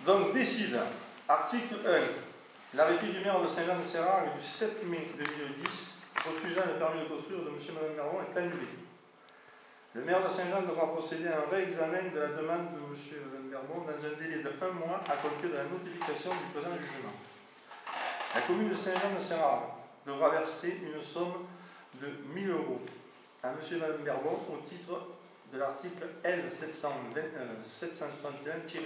Donc, décide, article 1, l'arrêté du maire de Saint-Jean-de-Sérac du 7 mai 2010 refusant le permis de construire de M. et Mme Berbon est annulé. Le maire de Saint-Jean devra procéder à un réexamen de la demande de M. et Mme Berbon dans un délai de 1 mois à compter de la notification du présent jugement. La commune de Saint-Jean-de-Sérac devra verser une somme de 1 000 € à M. et Mme Berbon au titre de l'article L. 761-1 du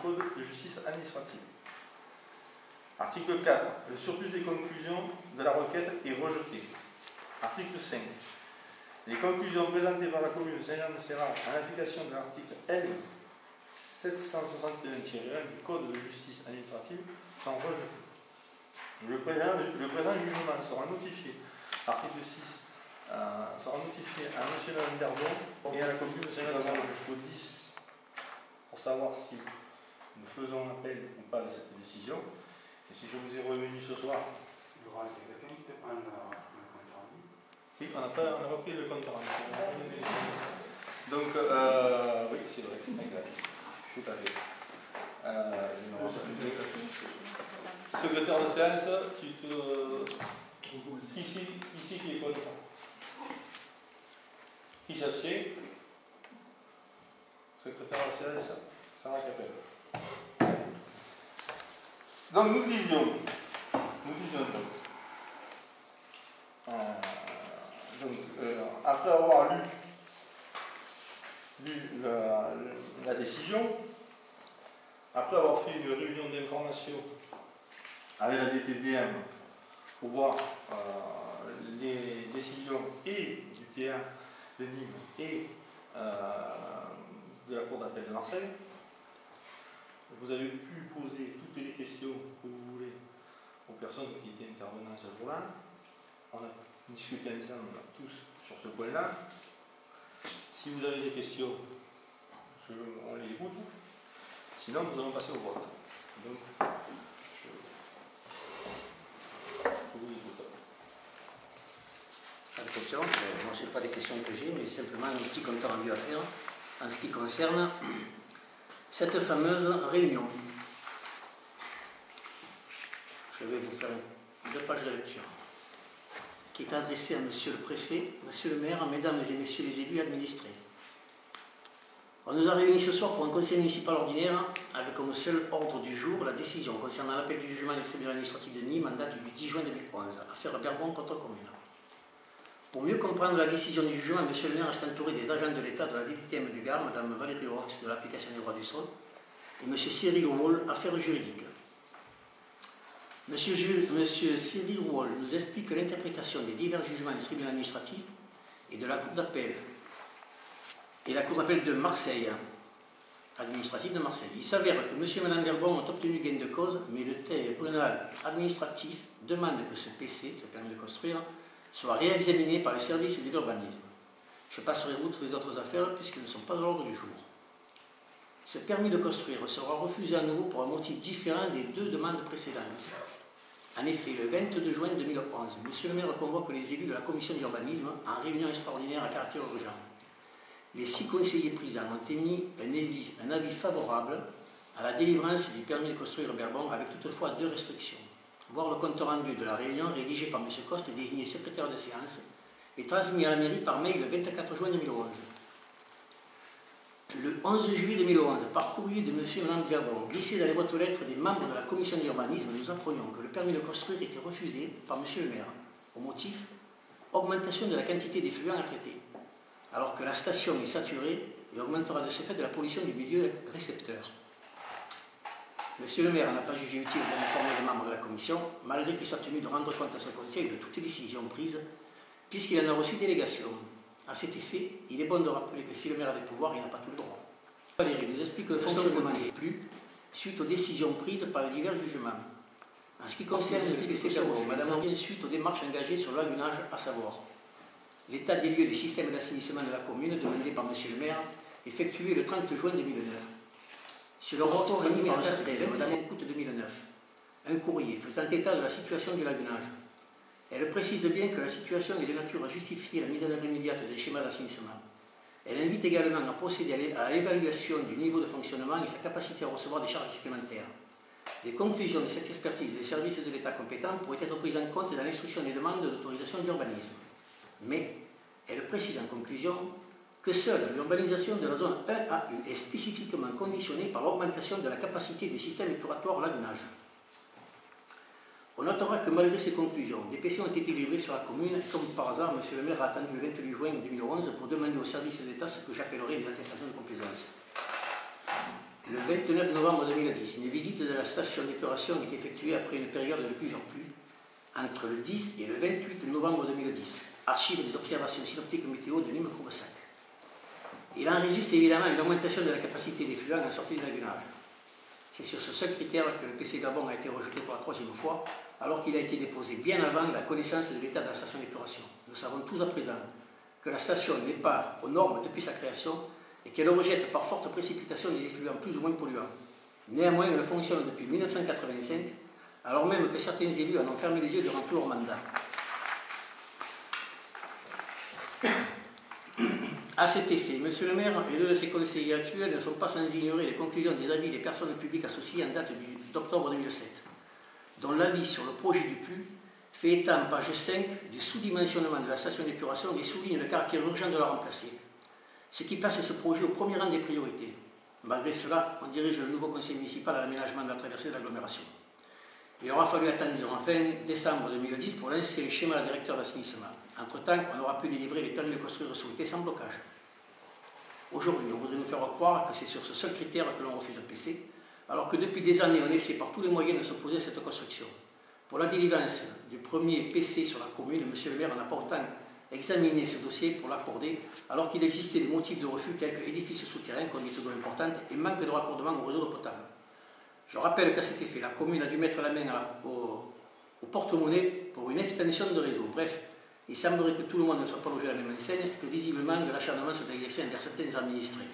Code de justice administrative. Article 4. Le surplus des conclusions de la requête est rejeté. Article 5. Les conclusions présentées par la commune de Saint-Jean-de-Sérac en application de l'article L. 761-1 du Code de justice administrative sont rejetées. Le présent jugement sera notifié, article 6, sera notifié à M. et Mme Berbon et à la commune de Saint-Jean-de-Sérac jusqu'au 10 pour savoir si nous faisons appel ou pas de cette décision. Et si je vous ai revenu ce soir. Il y aura quelqu'un qui peut prendre le compte rendu. Oui, on n'a pas pris le compte rendu. Donc, oui, c'est vrai, exact. Tout à fait. Secrétaire de séance, tu te. Ici qui est contre. Qui s'abstient? Secrétaire de séance, Sarah Capel. Donc nous disions après avoir lu la décision, après avoir fait une réunion d'information avec la DTDM pour voir les décisions et du TA de Nîmes et de la Cour d'appel de Marseille, vous avez pu poser toutes les questions que vous voulez aux personnes qui étaient intervenantes ce jour-là. On a discuté ensemble tous sur ce point-là. Si vous avez des questions, on les écoute. Sinon, nous allons passer au vote. Donc, je vous écoute. Pas de questions. Moi, ce n'est pas des questions que j'ai, mais simplement un petit compte rendu à faire en ce qui concerne cette fameuse réunion. Je vais vous faire 2 pages de lecture qui est adressée à Monsieur le Préfet, Monsieur le Maire, Mesdames et Messieurs les élus administrés. On nous a réunis ce soir pour un conseil municipal ordinaire avec comme seul ordre du jour la décision concernant l'appel du jugement du tribunal administratif de Nîmes en date du 10 juin 2011, affaire Berbon contre commune. Pour mieux comprendre la décision du jugement, M. le maire reste entouré des agents de l'État de la DTM du Gard, Mme Valérie Rox de l'application des droits du sol, et M. Cyril Wall, affaires juridiques. M. Cyril Wall nous explique l'interprétation des divers jugements du tribunal administratif et de la Cour d'appel et la Cour d'appel de Marseille, administrative de Marseille. Il s'avère que M. et Mme Berbon ont obtenu gain de cause, mais le tribunal administratif demande que ce PC, ce permis de construire, soit réexaminé par les services de l'urbanisme. Je passerai outre les autres affaires puisqu'elles ne sont pas à l'ordre du jour. Ce permis de construire sera refusé à nouveau pour un motif différent des 2 demandes précédentes. En effet, le 22 juin 2011, M. le maire convoque les élus de la commission d'urbanisme en réunion extraordinaire à caractère urgent. Les 6 conseillers présents ont émis un avis favorable à la délivrance du permis de construire Berbon avec toutefois 2 restrictions. Voir le compte rendu de la réunion rédigé par M. Coste et désigné secrétaire de séance et transmis à la mairie par mail le 24 juin 2011. Le 11 juillet 2011, par courrier de M. et Mme Berbon, glissé dans les boîtes aux lettres des membres de la commission d'urbanisme, nous apprenions que le permis de construire était refusé par M. le maire, au motif augmentation de la quantité d'effluents à traiter, alors que la station est saturée et augmentera de ce fait de la pollution du milieu récepteur. Monsieur le maire n'a pas jugé utile d'informer les membres de la commission, malgré qu'il soit tenu de rendre compte à ce conseil de toutes les décisions prises, puisqu'il en a reçu délégation. À cet effet, il est bon de rappeler que si le maire a des pouvoirs, il n'a pas tout le droit. Valérie nous explique que le fonctionnement n'est plus suite aux décisions prises par les divers jugements. En ce qui concerne les travaux, Madame revient suite aux démarches engagées sur le lagunage, à savoir l'état des lieux du système d'assainissement de la commune demandé par Monsieur le maire, effectué le 30 juin 2009. Sur le rapport émis par le 27 août 2009, un courrier faisant état de la situation du lagunage. Elle précise bien que la situation est de nature à justifier la mise en œuvre immédiate des schémas d'assainissement. Elle invite également à procéder à l'évaluation du niveau de fonctionnement et sa capacité à recevoir des charges supplémentaires. Les conclusions de cette expertise des services de l'État compétents pourraient être prises en compte dans l'instruction des demandes d'autorisation d'urbanisme. Mais elle précise en conclusion que seule l'urbanisation de la zone 1A1 est spécifiquement conditionnée par l'augmentation de la capacité du système épuratoire lagunage. On notera que malgré ces conclusions, des PC ont été livrés sur la commune, comme par hasard, M. le maire a attendu le 28 juin 2011 pour demander au service de l'État ce que j'appellerai des attestations de complaisance. Le 29 novembre 2010, une visite de la station d'épuration est effectuée après une période de plusieurs pluies, entre le 10 et le 28 novembre 2010. Archives des observations synoptiques météo de Nîmes-Courbesac. Il en résulte évidemment une augmentation de la capacité des fluents en sortie de lagunage. C'est sur ce seul critère que le PC Gabon a été rejeté pour la 3e fois, alors qu'il a été déposé bien avant la connaissance de l'état de la station d'épuration. Nous savons tous à présent que la station n'est pas aux normes depuis sa création et qu'elle rejette par forte précipitation des effluents plus ou moins polluants. Néanmoins, elle fonctionne depuis 1985, alors même que certains élus en ont fermé les yeux durant tout leur mandat. À cet effet, M. le maire et deux de ses conseillers actuels ne sont pas sans ignorer les conclusions des avis des personnes publiques associées en date d'octobre 2007, dont l'avis sur le projet du PLU fait état en page 5 du sous-dimensionnement de la station d'épuration et souligne le caractère urgent de la remplacer, ce qui place ce projet au premier rang des priorités. Malgré cela, on dirige le nouveau conseil municipal à l'aménagement de la traversée de l'agglomération. Il aura fallu attendre en fin décembre 2010 pour lancer le schéma directeur d'assainissement. Entre-temps, on aura pu délivrer les permis de construire souhaités sans blocage. Aujourd'hui, on voudrait nous faire croire que c'est sur ce seul critère que l'on refuse le PC, alors que depuis des années, on essaie par tous les moyens de s'opposer à cette construction. Pour la délivrance du premier PC sur la commune, M. le maire n'a pas autant examiné ce dossier pour l'accorder, alors qu'il existait des motifs de refus tels que édifices souterrains, conduite d'eau importante et manque de raccordement au réseau d'eau potable. Je rappelle qu'à cet effet, la commune a dû mettre la main au porte-monnaie pour une extension de réseau. Bref, il semblerait que tout le monde ne soit pas logé à la même enseigne et que visiblement de l'acharnement soit exercé envers certains administrés.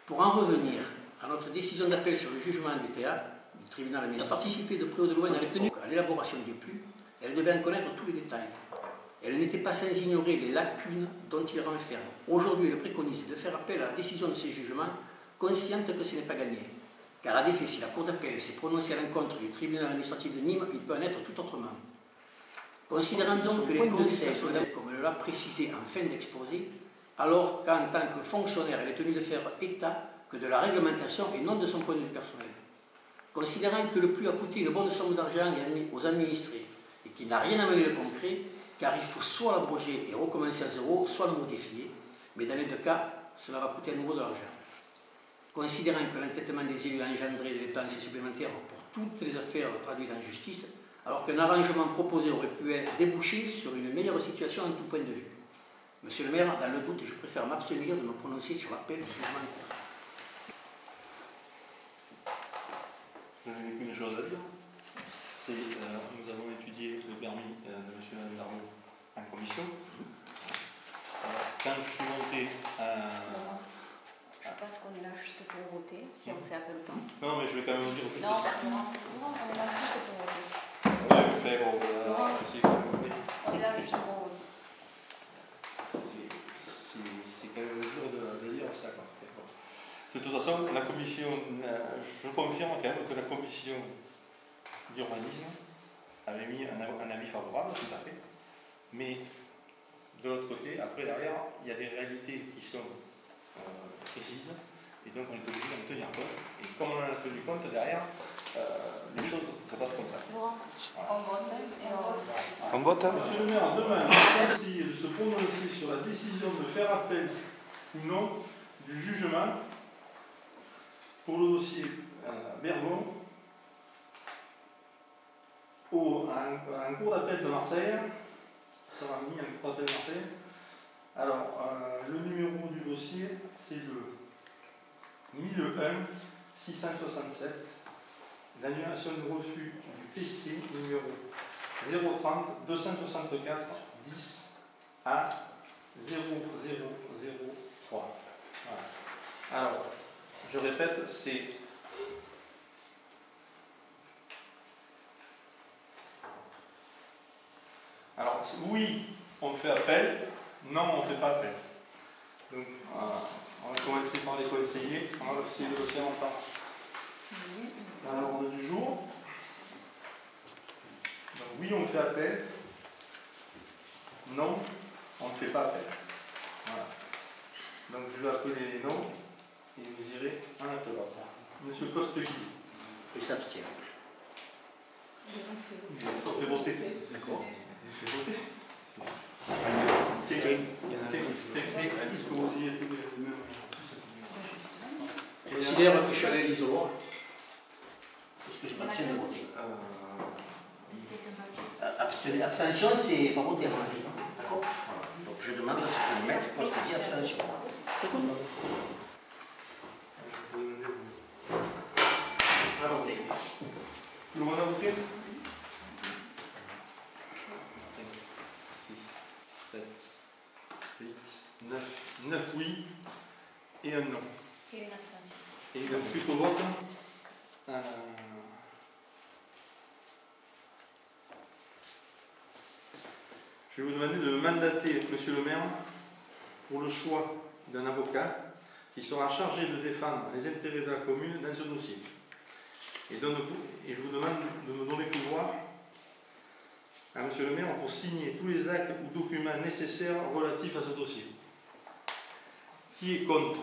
Pour en revenir à notre décision d'appel sur le jugement du TA, du tribunal administratif, participé de près ou de loin à l'élaboration du PLU, elle devait en connaître tous les détails. Elle n'était pas sans ignorer les lacunes dont il renferme. Aujourd'hui, elle préconise de faire appel à la décision de ces jugements, consciente que ce n'est pas gagné. Car à défaut, si la Cour d'appel s'est prononcée à l'encontre du tribunal administratif de Nîmes, il peut en être tout autrement. Considérant donc que les conseils sont, comme elle l'a précisé en fin d'exposé, alors qu'en tant que fonctionnaire, elle est tenue de faire état que de la réglementation et non de son point de vue personnel. Considérant que le PLU a coûté une bonne somme d'argent aux administrés et qu'il n'a rien amené de concret, car il faut soit l'abroger et recommencer à zéro, soit le modifier, mais dans les deux cas, cela va coûter à nouveau de l'argent. Considérant que l'entêtement des élus a engendré des dépenses supplémentaires pour toutes les affaires traduites en justice, alors qu'un arrangement proposé aurait pu déboucher sur une meilleure situation en tout point de vue. Monsieur le maire, dans le doute, je préfère m'abstenir de me prononcer sur l'appel du jugement de cour. Je n'ai qu'une chose à dire, c'est que nous avons étudié le permis de M. Darnaud en commission. Quand je suis monté Je pense qu'on est là juste pour voter, si on fait appel ou pas. Non, mais je vais quand même vous dire juste Non, ça. on est là juste pour voter. Ouais, mais bon, c'est quand même... On est là juste pour voter. C'est quand même dur de dire ça. Quoi. De toute façon, la commission, je confirme quand même que la commission d'urbanisme avait mis un avis favorable, tout à fait. Mais de l'autre côté, après, derrière, il y a des réalités qui sont précises, et donc on est obligé d'en tenir compte. Et comme on en a tenu compte derrière, les choses se passent comme ça. Voilà. On vote et on... On vote. Monsieur le maire, demain, essayez de se prononcer sur la décision de faire appel ou non du jugement pour le dossier Berbon en cour d'appel de Marseille. Ça va mis en cour d'appel de Marseille. Alors, le numéro du dossier, c'est le 1001 667. L'annulation de refus du PC numéro 030 264 10 à 0003. Voilà. Alors, je répète, c'est oui, on fait appel, non, on ne fait pas appel. Donc, commencer par les conseillers. On va essayer de le faire en temps. Dans l'ordre du jour. Donc, oui, on fait appel. Non, on ne fait pas appel. Voilà. Donc je vais appeler les noms et vous irez un après l'autre. Monsieur Costegui. Il s'abstient. Vous avez fait voter. D'accord. Vous avez fait voter. Je considère que je suis allé à l'isoloir. Parce que je m'abstiens de voter. Abstention, c'est pas voter à mon avis. D'accord. Donc je demande à ce que le maître Costegui abstention. C'est comme ça. On va voter. Tout le monde a voté 6, 7, 8, 9. 9 oui et un non. Et une abstention. Et donc suite au vote, je vais vous demander de mandater Monsieur le maire pour le choix d'un avocat qui sera chargé de défendre les intérêts de la commune dans ce dossier. Et je vous demande de me donner pouvoir à Monsieur le maire pour signer tous les actes ou documents nécessaires relatifs à ce dossier. Qui est contre?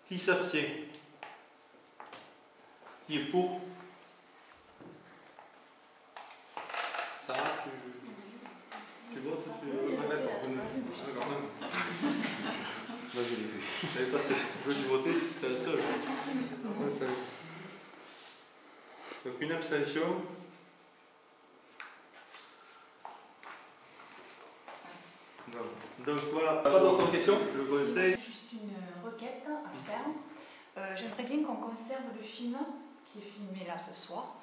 Qui s'abstient? Qui est pour? Sarah, tu votes? D'accord. Moi je l'ai vu. Je savais pas si je veux voter, c'était la seule. Donc une abstention. Donc voilà, pas d'autres questions? Le conseil. Juste une requête à faire. J'aimerais bien qu'on conserve le film qui est filmé là ce soir.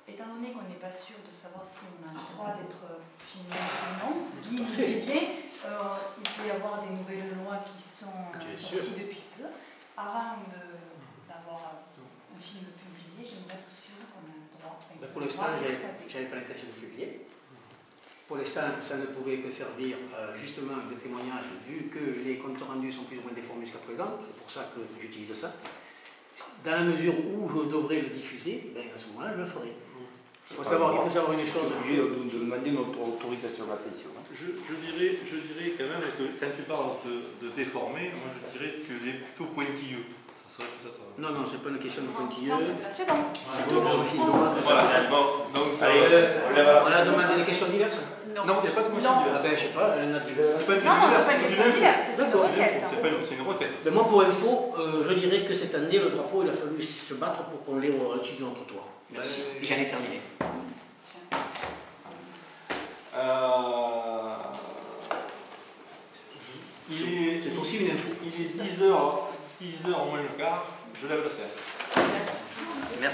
Étant donné qu'on n'est pas sûr de savoir si on a le droit d'être filmé ou non, Guy nous dit bien, il peut y avoir des nouvelles lois qui sont sorties depuis peu. Avant d'avoir un film publié, j'aimerais être sûr qu'on a le droit. Pour l'instant, je n'avais pas l'intention de publier. Pour l'instant, ça ne pouvait que servir justement de témoignage, vu que les comptes rendus sont plus ou moins déformés jusqu'à présent. C'est pour ça que j'utilise ça. Dans la mesure où je devrais le diffuser, ben à ce moment-là, je le ferai. Il faut savoir une chose. Obligé de demander notre autorisation d'attention. Je dirais quand même que quand tu parles de déformer, moi je dirais que tu es plutôt pointilleux. Ça serait peut-être. Non, c'est pas une question de pointilleux. C'est bon. Voilà, bon, donc. On a demandé des questions diverses? Non, il n'y a pas de questions diverses. Je sais pas, elle en a diverses. C'est pas une Non, c'est pas une question diverse, c'est une requête. C'est une requête. Mais moi, pour info, je dirais que cette année, le drapeau, il a fallu se battre pour qu'on l'ait au-dessus de notre toit. Merci. J'en ai terminé. C'est aussi une info. Il est 10h moins le quart, je lève la séance.